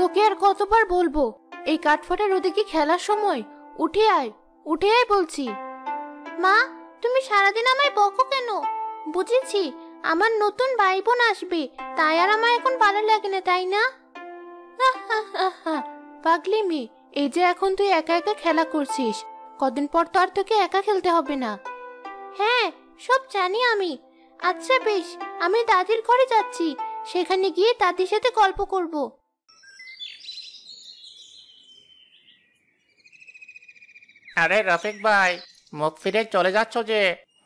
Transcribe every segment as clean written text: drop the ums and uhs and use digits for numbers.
তোকে আর কতবার বলবো, এই কাঠফাটা রোদে কি খেলার সময়? উঠে আয়, উঠে আয় বলছি। মা, তুমি সারাদিন আমায় বকো কেন? বুঝেছি, আমার নতুন ভাই বোন আসবে, তাই আর আমার এখন ভালো লাগে না, তাই না? পাগলি মেয়ে, এই যে এখন তুই একা একা খেলা করছিস, কদিন পর তো আর তোকে একা খেলতে হবে না। হ্যাঁ, সব জানি আমি। আচ্ছা বেশ, আমি দাদির ঘরে যাচ্ছি, সেখানে গিয়ে দাদির সাথে গল্প করব। আরে রফিক ভাই, মুখ ফিরে চলে যাচ্ছ যে?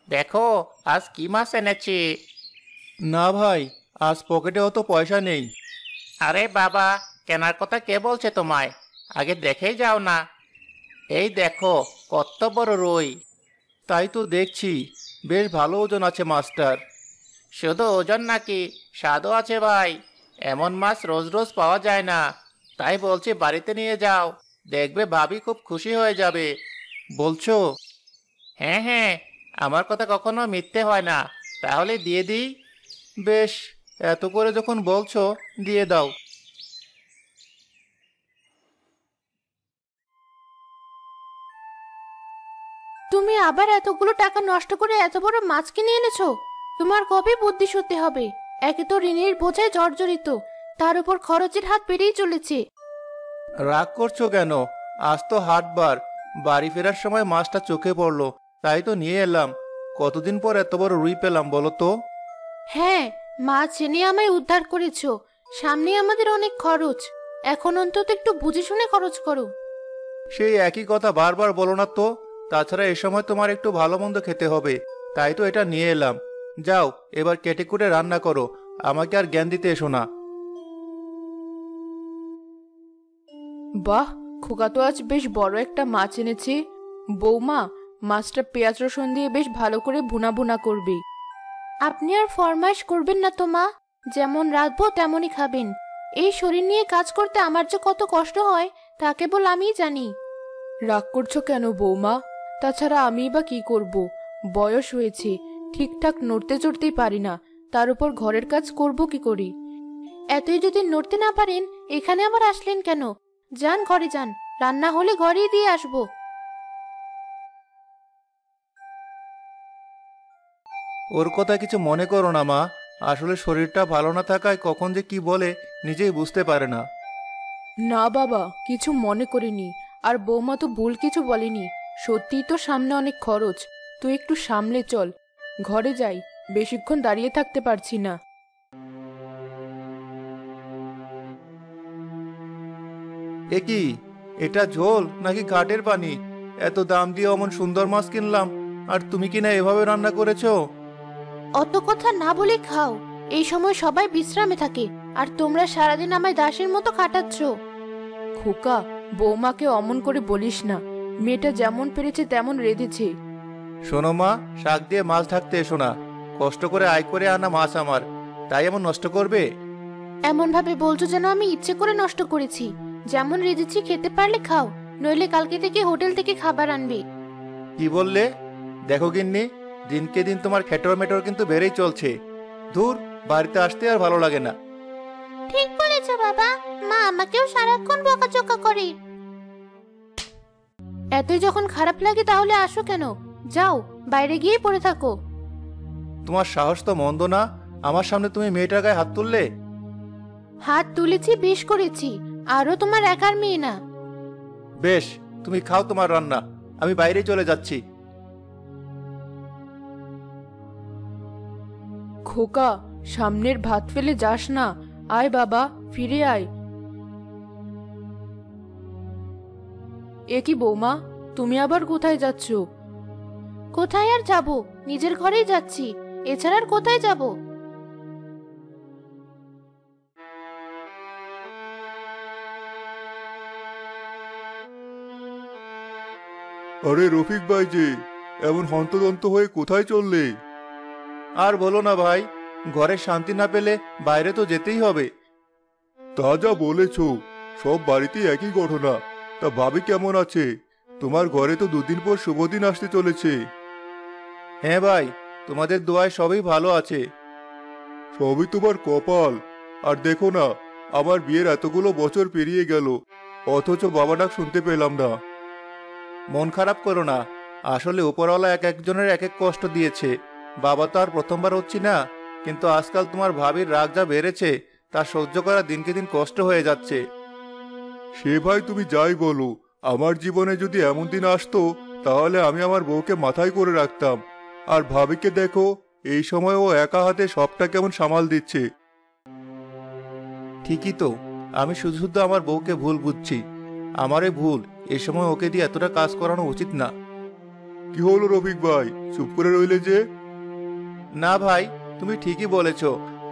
দেখো আজ কি মাছ এনেছি। না ভাই, আজ পকেটে অত পয়সা নেই। আরে বাবা, কেনার কথা কে বলছে তোমায়? আগে দেখেই যাও না। এই দেখো কত বড় রুই। তাই তো দেখছি, বেশ ভালো ওজন আছে মাছটার। শুধু ওজন নাকি, স্বাদও আছে ভাই। এমন মাছ রোজ রোজ পাওয়া যায় না, তাই বলছি বাড়িতে নিয়ে যাও, দেখবে ভাবি খুব খুশি হয়ে যাবে। বলছো? হ্যাঁ হ্যাঁ, আমার কথা কখনো মিথ্যে হয় না। তাহলে দিয়ে দিই? বেশ, এত করে যখন বলছো দিয়ে দাও। তুমি আবার এতগুলো টাকা নষ্ট করে এত বড় মাছ কিনে এনেছো? তোমার কবে বুদ্ধি শুতে হবে? একে তো ঋণের বোঝায় জর্জরিত, তার উপর খরচের হাত বেড়েই চলেছে। রাগ করছো কেন? আজ তো হাটবার, বাড়ি ফেরার সময় মাছটা চোখে পড়লো, তাই তো নিয়ে এলাম। কতদিন পর এত বড় রুই পেলাম বলো তো? হ্যাঁ, মাছ এনে আমায় উদ্ধার করেছো। সামনে আমাদের অনেক খরচ, এখন অন্তত একটু বুঝে শুনে খরচ করো। সেই একই কথা বারবার বলো না তো। তাছাড়া এ সময় তোমার একটু ভালো মন্দ খেতে হবে, তাই তো এটা নিয়ে এলাম। যাও, এবার কেটে কুটে রান্না করো, আমাকে আর জ্ঞান দিতে এসো না। বাহ, খোকা তো আজ বেশ বড় একটা মাছ এনেছে। বৌমা, মাছটা পেঁয়াজ রসুন দিয়ে বেশ ভালো করে ভুনা ভুনা করবে। আপনি আর ফরমাইশ করবেন না তো মা, যেমন রাঁধবো তেমনই খাবেন। এই শরীর নিয়ে কাজ করতে আমার যে কত কষ্ট হয় তা কেবল আমিই জানি। রাগ করছো কেন বৌমা? তাছাড়া আমি বা কি করব? বয়স হয়েছে, ঠিকঠাক নড়তে চড়তেই পারি না, তার উপর ঘরের কাজ করব কি করি? এতই যদি নড়তে না পারেন, এখানে আবার আসলেন কেন? যান ঘরে যান, রান্না হলে ঘরেই দিয়ে আসবো। ওর কথা কিছু মনে করো না মা, আসলে শরীরটা ভালো না থাকায় কখন যে কি বলে নিজেই বুঝতে পারে না। না বাবা, কিছু মনে করিনি। আর বৌমা তো ভুল কিছু বলেনি। সত্যিই তো সামনে অনেক খরচ, তুই একটু সামলে চল। ঘরে যাই, বেশিক্ষণ দাঁড়িয়ে থাকতে পারছি না। এ কি, এটা ঝোল নাকি ঘাটের পানি? এত দাম দিয়ে অমন সুন্দর মাছ কিনলাম, আর তুমি কিনা এভাবে রান্না করেছো? অত কথা না বলে খাও, এই সময় সবাই বিশ্রামে থাকে, আর তোমরা সারাদিন আমায় দাসের মতো কাটাচ্ছ। খোকা, বৌমাকে অমন করে বলিস না, মেয়েটা যেমন পেরেছে তেমন রেঁধেছে। শোনো মা, শাক দিয়ে মাছ ঢাকতে এসো না। কষ্ট করে আয় করে আনা মাছ আমার, তাই এমন নষ্ট করবে? এমন ভাবে বলছো যেন আমি ইচ্ছে করে নষ্ট করেছি। যেমন রেজেছি খেতে পারলে খাও, নইলে কালকে থেকে হোটেল থেকে খাবার আনবে। কি বললে? দেখো গিন্নি, দিনকে দিন তোমার খেটর মেটর কিন্তু বেড়েই চলছে। ধুর, বাড়িতে আসতে আর ভালো লাগে না। ঠিক বলেছো বাবা, মা আমাকেও সারাক্ষণ বকাঝকা করে। এতই যখন খারাপ লাগে তাহলে আসো কেন? যাও, বাইরে গিয়ে পড়ে থাকো। তোমার সাহস তো মন্দ না, আমার সামনে তুমি মেয়েটার গায়ে হাত তুললে। হাত তুলেছি, বেশ করেছি, আরো তোমার একার মেয়ে না। বেশ, তুমি খাও তোমার রান্না, আমি বাইরে চলে যাচ্ছি। খোকা, সামনের ভাত ফেলে যাস না, আয় বাবা, ফিরে আয়। এ কি বৌমা, তুমি আবার কোথায় যাচ্ছ? কোথায় আর যাব, নিজের ঘরেই যাচ্ছি, এছাড়া আর কোথায় যাব? আরে রফিক ভাই যে, এমন হন্তদন্ত হয়ে কোথায় চললে? আর বলো না ভাই, ঘরে শান্তি না পেলে বাইরে তো যেতেই হবে। তা যা বলেছ, সব বাড়িতেই একই ঘটনা। তা ভাবি কেমন আছে? তোমার ঘরে তো দুদিন পর শুভদিন আসতে চলেছে। হ্যাঁ ভাই, তোমাদের দোয়ায় সবই ভালো আছে। সবই তোমার কপাল। আর দেখো না, আমার বিয়ের এতগুলো বছর পেরিয়ে গেল, অথচ বাবা ডাক শুনতে পেলাম না। মন খারাপ করো না, আসলে উপরওয়ালা এক একজনের এক এক কষ্ট দিয়েছে। বাবা তো আর প্রথমবার হচ্ছি না, কিন্তু আজকাল তোমার ভাবির রাগ যা বেড়েছে তা সহ্য করা দিনকে দিন কষ্ট হয়ে যাচ্ছে। সে ভাই তুমি যাই বলো, আমার জীবনে যদি এমন দিন আসতো তাহলে আমি আমার বউকে মাথায় করে রাখতাম। আর ভাবিকে দেখো, এই সময় ও একা হাতে সবটা কেমন সামাল দিচ্ছে। ঠিকই তো, আমি শুধু শুধু আমার বউকে ভুল বুঝছি। আমারই ভুল, এ সময় ওকে দিয়ে এতটা কাজ করানো উচিত না। কি হলো রফিক ভাই, চুপ করে রইলে যে? না ভাই, তুমি ঠিকই বলেছ,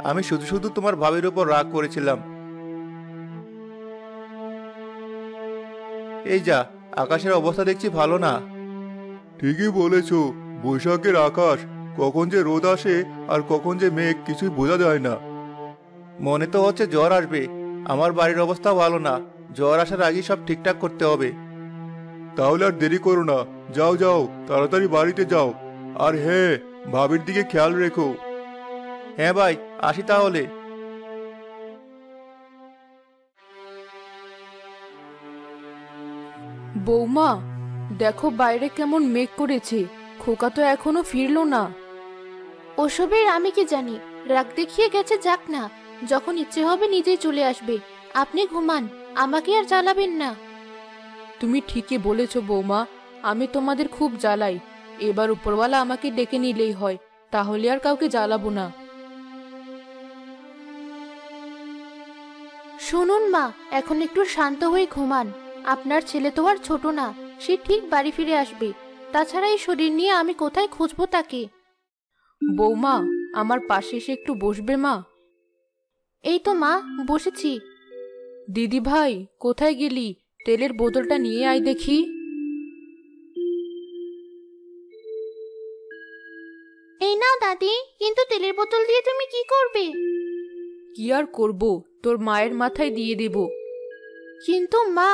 আমি শুধু শুধু তোমার ভাবির উপর রাগ করেছিলাম। এই যা, আকাশের অবস্থা দেখছি ভালো না। ঠিকই বলেছ, বৈশাখের আকাশ, কখন যে রোদ আসে আর কখন যে মেঘ কিছুই বোঝা যায় না। মনে তো হচ্ছে জ্বর আসবে। আমার বাড়ির অবস্থা ভালো না, জ্বর আসার আগেই সব ঠিকঠাক করতে হবে। তাহলে আর দেরি করো না, যাও যাও, তাড়াতাড়ি বাড়িতে যাও। আর হ্যাঁ, ভাবির দিকে খেয়াল রেখো। হ্যাঁ ভাই, আসি তাহলে। বৌমা, দেখো বাইরে কেমন মেঘ করেছে, খোকা তো এখনো ফিরলো না। ওসবের আমি কি জানি, রাগ দেখিয়ে গেছে, যাক না, যখন ইচ্ছে হবে নিজেই চলে আসবে। আপনি ঘুমান, আমাকে আর জ্বালাবেন না। তুমি ঠিকই বলেছ বৌমা, আমি তোমাদের খুব জ্বালাই। এবার উপরওয়ালা আমাকে ডেকে নিলেই হয়, তাহলে আর কাউকে জ্বালাবো না। শুনুন মা, এখন একটু শান্ত হয়ে ঘুমান। আপনার ছেলে তো আর ছোট না, সে ঠিক বাড়ি ফিরে আসবে। তাছাড়া এই শরীর নিয়ে আমি কোথায় খুঁজবো তাকে? বৌমা, আমার পাশে এসে একটু বসবে মা? এই তো মা, বসেছি। দিদি ভাই, কোথায় গেলি? তেলের বোতলটা নিয়ে আয় দেখি। এই নাও দাদি, কিন্তু তেলের বোতল দিয়ে তুমি কি করবে? কি আর করব, তোর মায়ের মাথায় দিয়ে দেব। কিন্তু মা।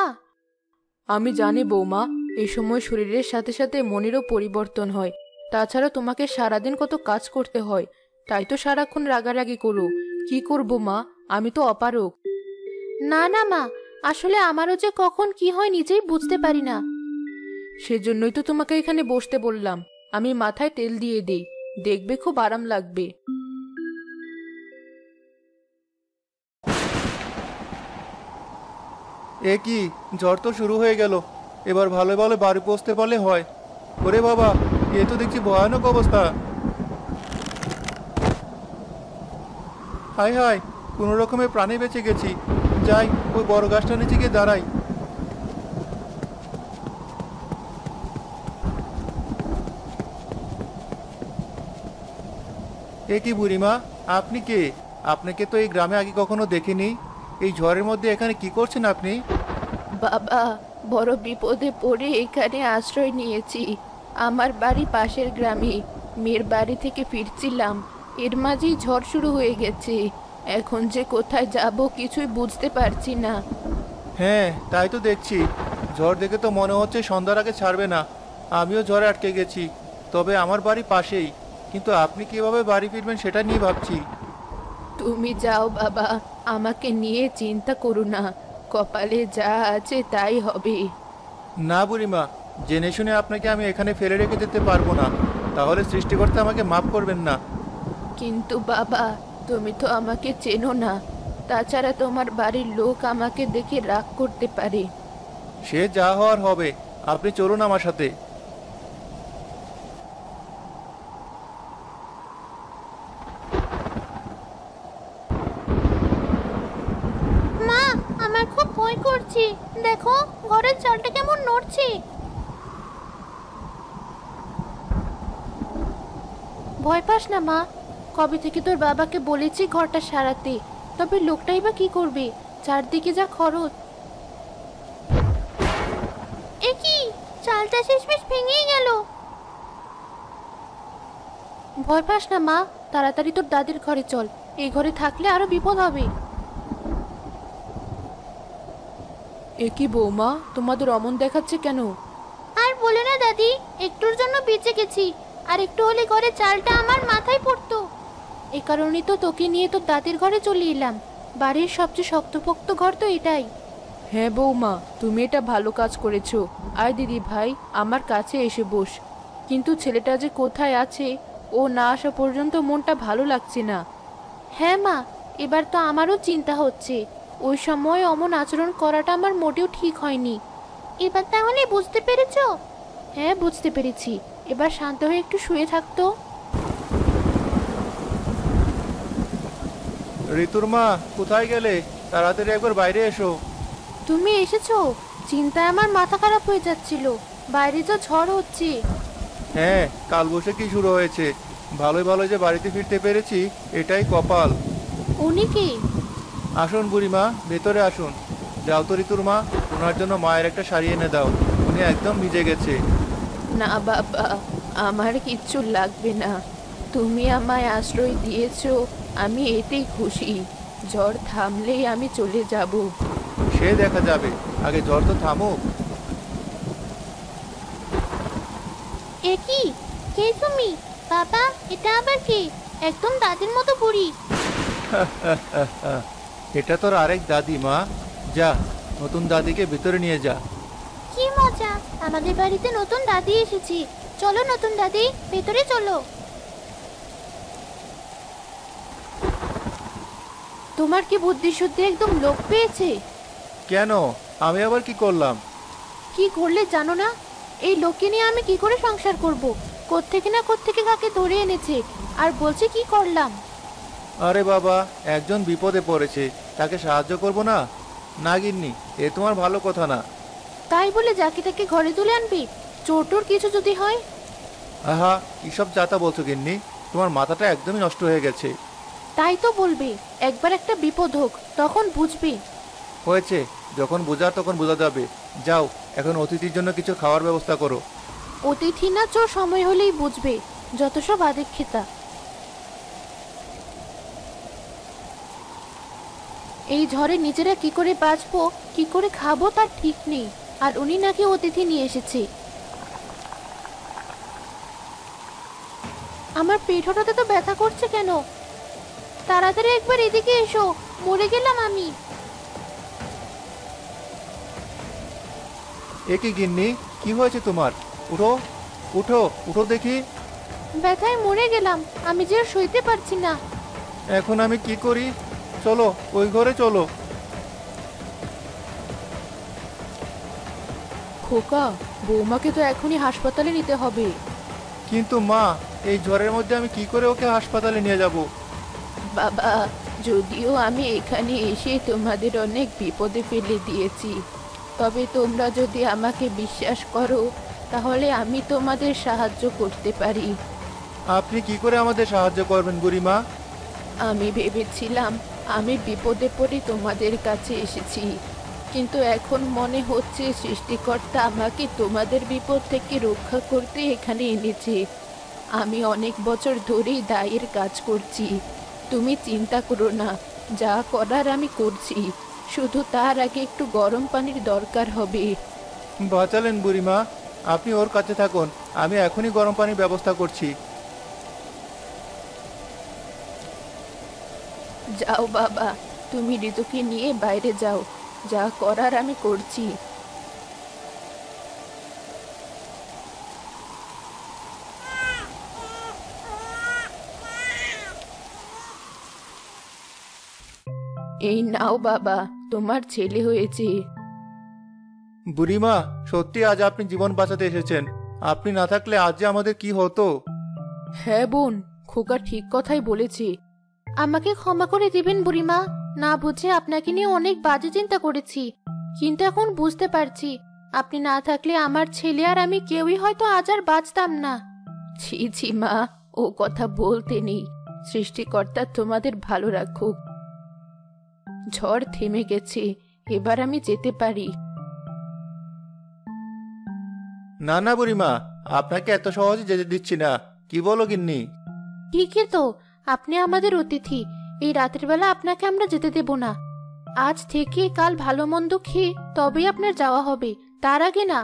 আমি জানি বৌমা, এই সময় শরীরের সাথে সাথে মনেরও পরিবর্তন হয়। তাছাড়া তোমাকে সারাদিন কত কাজ করতে হয়, তাই তো সারাক্ষণ রাগারাগি করো। কি করব মা, আমি তো অপারগ। না না মা, আসলে আমারও যে কখন কি হয় নিজেই বুঝতে পারি না। সেজন্যই তো তোমাকে এখানে বসতে বললাম। আমি মাথায় তেল দিয়ে দেই, দেখবে খুব আরাম লাগবে। এ কি, জ্বর তো শুরু হয়ে গেল। এবার ভালো ভালো বাড়ি পৌঁছতে পারলে হয়। ওরে বাবা, এ তো দেখছি ভয়ানক অবস্থা। হায় হায়, কোনো রকমে প্রাণে বেঁচে গেছি। যাই, ওই বড় গাছটা নিচে গিয়ে দাঁড়াই। এ কি বুড়িমা, আপনি কে? আপনাকে তো এই গ্রামে আগে কখনো দেখিনি। এই ঝড়ের মধ্যে এখানে কি করছেন আপনি? বাবা, বড় বিপদে পড়ে এখানে আশ্রয় নিয়েছি। আমার বাড়ি পাশের গ্রামে, মেয়ের বাড়ি থেকে ফিরছিলাম, এর মাঝেই ঝড় শুরু হয়ে গেছে। এখন যে কোথায় যাব কিছুই বুঝতে পারছি না। হ্যাঁ, তাই তো দেখছি। ঝড় দেখে তো মনে হচ্ছে সন্ধ্যার আগে ছাড়বে না। আমিও ঝড়ে আটকে গেছি, তবে আমার বাড়ি পাশেই। কিন্তু আপনি কিভাবে বাড়ি ফিরবেন সেটা নিয়ে ভাবছি। তুমি যাও বাবা, আমাকে নিয়ে চিন্তা করো না, কপালে যা আছে তাই হবে। না বুড়িমা, জেনে শুনে আপনাকে আমি এখানে ফেলে রেখে যেতে পারবো না। তাহলে সৃষ্টিকর্তা আমাকে মাফ করবেন না। কিন্তু বাবা, তুমি তো আমাকে চেনো না, তাছাড়া তোমার বাড়ির লোক আমাকে দেখে রাগ করতে পারে। সে যা হওয়ার হবে, আপনি চলুন আমার সাথে। মা, আমার খুব ভয় করছে, দেখো ঘরের চালটা কেমন নড়ছে। ভয় পাস না মা, কবে থেকে তোর বাবাকে বলেছি ঘরটা সারাতে, তবে লোকটাই বা কি করবে, চারদিকে যা খরচ। এ কি, চালটা শেষমেশ ভেঙেই গেল। ভয় পাস না মা, তাড়াতাড়ি তোর দাদির ঘরে চল, এই ঘরে থাকলে আরো বিপদ হবে। এ কি বৌমা, তোমাদের অমন দেখাচ্ছে কেন? আর বলে না দাদি, একটুর জন্য বেঁচে গেছি, আর একটু হলে ঘরে চালটা আমার মাথায় পড়তো। এ কারণেই তো তোকে নিয়ে তোর দাদির ঘরে চলে এলাম। বাড়ির সবচেয়ে শক্তপোক্ত ঘর তো এটাই। হ্যাঁ বৌমা, তুমি এটা ভালো কাজ করেছো। আয় দিদি ভাই, আমার কাছে এসে বস। কিন্তু ছেলেটা যে কোথায় আছে, ও না আসা পর্যন্ত মনটা ভালো লাগছে না। হ্যাঁ মা, এবার তো আমারও চিন্তা হচ্ছে। ওই সময় অমন আচরণ করাটা আমার মোটেও ঠিক হয়নি। এবার তাহলে বুঝতে পেরেছো? হ্যাঁ, বুঝতে পেরেছি। এবার শান্ত হয়ে একটু শুয়ে থাকতো। ঋতুর মা, কোথায় গেলে? তাড়াতাড়ি একবার বাইরে এসো। তুমি এসেছো? চিন্তায় আমার মাথা খারাপ হয়ে যাচ্ছিল। বাইরে যা ঝড় হচ্ছে। হ্যাঁ, কালবৈশাখী শুরু হয়েছে। ভালোই ভালো যে বাড়িতে ফিরতে পেরেছি, এটাই কপাল। উনি কি? আসুন বুড়িমা, ভেতরে আসুন। যাও তো ঋতুর মা, ওনার জন্য মায়ের একটা শাড়ি এনে দাও। উনি একদম ভিজে গেছে। না বাবা, আমার কিচ্ছু লাগবে না। তুমি আমায় আশ্রয় দিয়েছো, আমি এতেই খুশি। ঝড় থামলেই আমি চলে যাব। সে দেখা যাবে, আগে জ্বর তো থামুক। এ কি? কে তুমি? বাবা, এটা আবার কে? একদম দাদির মতো বুড়ি। এটা তোর আরেক দাদি মা। যা, নতুন দাদিকে ভিতরে নিয়ে যা। কি মজা, আমাদের বাড়িতে নতুন দাদি এসেছি। চলো নতুন দাদি, ভেতরে চলো। তোমার কি বুদ্ধি শুদ্ধি একদম লোপ পেয়েছে? কেন? আমি আবার কি করলাম? কি করলে জানো না? এই লোককে নিয়ে আমি কি করে সংসার করব? কোত্থেকে না কোত্থেকে কাকে ধরে এনেছে, আর বলছে কি করলাম। আরে বাবা, একজন বিপদে পড়েছে, তাকে সাহায্য করব না? না গিন্নি, এ তোমার ভালো কথা না। তাই বলে যাকে তাকে ঘরে তুলে আনবি? চোটর কিছু যদি হয়? আহা, কিসব যাতা বলছো গিন্নি? তোমার মাথাটা একদমই নষ্ট হয়ে গেছে। তাই তো বলবে। একবার একটা বিপদ হোক, তখন বুঝবি। হয়েছে, যখন বোঝার তখন বোঝা যাবে। যাও, এখন অতিথির জন্য কিছু খাওয়ার ব্যবস্থা করো। অতিথি না চোর সময় হলেই বুঝবে। যত সব আদিক্ষেতা। এই ঝড়ে নিজেরা কি করে বাঁচবো, কি করে খাবো তার ঠিক নেই। আর উনি নাকি অতিথি নিয়ে এসেছে। আমার পেট হঠাৎ তো ব্যথা করছে কেন? তাড়াতাড়ি একবার এদিকে এসো, মরে গেলাম আমি। এ কি গিন্নি, কি হয়েছে তোমার? উঠো, উঠো, উঠো দেখি। ব্যথায় মরে গেলাম, আমি যে আর সইতে পারছি না। এখন আমি কি করি? চলো, ওই ঘরে চলো। খোকা, বৌমাকে তো এখনই হাসপাতালে নিতে হবে। কিন্তু মা, এই ঝড়ের মধ্যে আমি কি করে ওকে হাসপাতালে নিয়ে যাব? বাবা, যদিও আমি এখানে এসে তোমাদের অনেক বিপদে ফেলে দিয়েছি, তবে তোমরা যদি আমাকে বিশ্বাস করো, তাহলে আমি তোমাদের সাহায্য করতে পারি। আপনি কি করে আমাদের সাহায্য করবেন বুড়িমা? আমি ভেবেছিলাম আমি বিপদে পড়ে তোমাদের কাছে এসেছি, কিন্তু এখন মনে হচ্ছে সৃষ্টিকর্তা আমাকে তোমাদের বিপদ থেকে রক্ষা করতে এখানে এনেছে। আমি অনেক বছর ধরেই দায়ের কাজ করছি। তুমি চিন্তা করো না, যা করার আমি করছি। শুধু তার আগে একটু গরম পানির দরকার হবে। বাঁচালেন বুড়িমা, আপনি ওর কাছে থাকুন, আমি এখনই গরম পানির ব্যবস্থা করছি। যাও বাবা, তুমি ঋতুকে নিয়ে বাইরে যাও, যা করার আমি করছি। এই নাও বাবা, তোমার ছেলে হয়েছে। বুড়িমা, সত্যি আজ আপনি জীবন বাঁচাতে এসেছেন। আপনি না থাকলে আজ যে আমাদের কি হতো। হ্যাঁ বোন, খোকা ঠিক কথাই বলেছে। আমাকে ক্ষমা করে দিবেন বুড়িমা। না বুঝে আপনাকে নিয়ে অনেক বাজে চিন্তা করেছি, কিন্তু এখন বুঝতে পারছি আপনি না থাকলে আমার ছেলে আর আমি কেউই হয়তো আজ আর বাঁচতাম না। ছি ছি মা, ও কথা বলতে নেই। সৃষ্টিকর্তা তোমাদের ভালো রাখুক। ঝড় থেমে গেছে, এবার আমি যেতে পারি। না না বুড়িমা, আপনাকে এত সহজে যেতে দিচ্ছি না। কি বলো গিন্নি? ঠিকই তো, আপনি আমাদের অতিথি। এই রাতের বেলা আপনাকে আমরা যেতে দেব না। আজ থেকে কাল ভালো মন্দ খেয়ে তবেই আপনার যাওয়া হবে, তার আগে না।